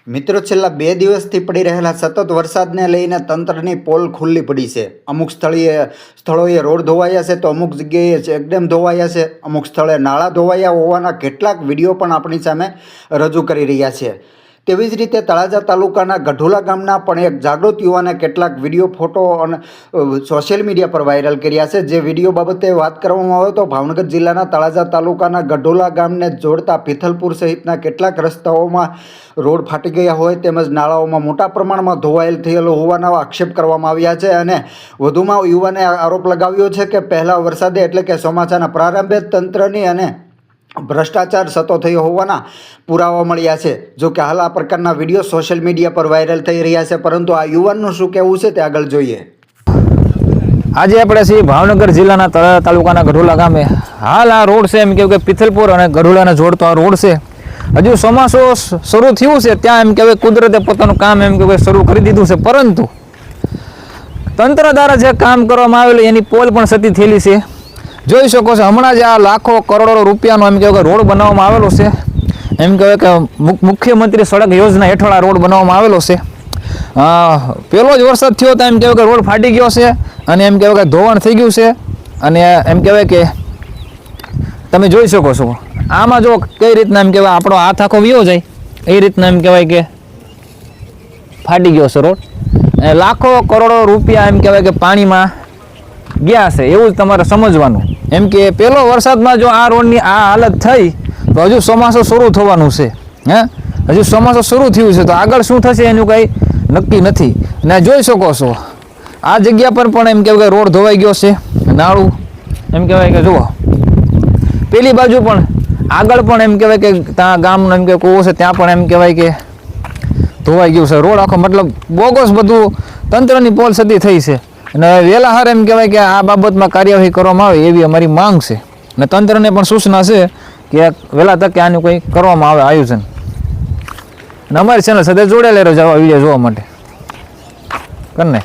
મિત્રો છેલ્લા 2 દિવસથી પડી રહેલા સતત વરસાદને લઈને તંત્રની પોલ ખુલ્લી પડી છે। અમુક સ્થળોએ રોડ ધોવાયા છે, તો અમુક જગ્યાએ ચેકડેમ ધોવાયા છે, અમુક સ્થળે નાળા ધોવાયા હોવાના કેટલાક વિડીયો પણ આપણી સામે રજૂ કરી રહ્યા છે। તેવી જ રીતે તળાજા તાલુકાના ગઢોલા ગામના પણ એક જાગૃત યુવાને કેટલાક વિડીયો, ફોટો અને સોશિયલ મીડિયા પર વાયરલ કર્યા છે। જે વિડીયો બાબતે વાત કરવામાં આવે તો ભાવનગર જિલ્લાના તળાજા તાલુકાના ગઢોલા ગામને જોડતા પિથલપુર સહિતના કેટલાક રસ્તાઓમાં રોડ ફાટી ગયા હોય તેમજ નાળાઓમાં મોટા પ્રમાણમાં ધોવાયેલ થયેલો હોવાના આક્ષેપ કરવામાં આવ્યા છે। અને વધુમાં યુવાને આરોપ લગાવ્યો છે કે પહેલા વરસાદે એટલે કે ચોમાસાના પ્રારંભે તંત્રની અને ભ્રષ્ટાચાર સતો થયો હોવાના પુરાવા મળ્યા છે। જો કે હાલ આ પ્રકારના વિડીયો સોશિયલ મીડિયા પર વાયરલ થઈ રહ્યા છે, પરંતુ આ યુવાનનું શું કહેવું છે તે આગળ જોઈએ। આજે આપણે છીએ ભાવનગર જિલ્લાના તળાજા તાલુકાના ગઢોલા ગામે। હાલ આ રોડ છે એમ કે પિથલપુર અને ગઢોલાને જોડતો આ રોડ છે। હજુ ચોમાસું શરૂ થયું છે ત્યાં એમ કહેવાય કુદરતે પોતાનું કામ એમ કે શરૂ કરી દીધું છે, પરંતુ તંત્ર દ્વારા જે કામ કરવામાં આવેલું એની પોલ પણ સતી થયેલી છે। જોઈ શકો છો હમણાં જ આ લાખો કરોડો રૂપિયાનો એમ કહેવાય રોડ બનાવવામાં આવેલો છે। એમ કહેવાય કે મુખ્યમંત્રી સડક યોજના હેઠળ આ રોડ બનાવવામાં આવેલો છે। પહેલો જ વરસાદ થયો તો એમ કહેવાય કે રોડ ફાટી ગયો છે અને એમ કહેવાય કે ધોવાણ થઈ ગયું છે। અને એમ કહેવાય કે તમે જોઈ શકો છો આમાં જો કઈ રીતના એમ કહેવાય આપણો હાથ આખો વિયો જાય એ રીતના એમ કહેવાય કે ફાટી ગયો છે રોડ। લાખો કરોડો રૂપિયા એમ કહેવાય કે પાણીમાં ગયા છે એવું જ તમારે સમજવાનું। એમ કે પહેલો વરસાદમાં જો આ રોડની આ હાલત થઈ તો હજુ ચોમાસું શરૂ થવાનું છે। હજુ ચોમાસું શરૂ થયું છે તો આગળ શું થશે એનું કંઈ નક્કી નથી। અને જોઈ શકો છો આ જગ્યા પર પણ એમ કહેવાય કે રોડ ધોવાઈ ગયો છે, નાળું એમ કહેવાય કે જુઓ પેલી બાજુ પણ આગળ પણ એમ કહેવાય કે ત્યાં ગામનો એમ કે કૂવો છે ત્યાં પણ એમ કહેવાય કે ધોવાઈ ગયું છે રોડ આખો। મતલબ બોગસ બધું તંત્રની પોલ સતી થઈ છે અને વહેલા હાર એમ કહેવાય કે આ બાબતમાં કાર્યવાહી કરવામાં આવે એવી અમારી માંગ છે। અને તંત્રને પણ સૂચના છે કે વહેલા તકે આનું કંઈ કરવામાં આવે આયોજન। અને અમારી ચેનલ સાથે જોડેલા રહેજો આવા વિડીયો જોવા માટે. કરને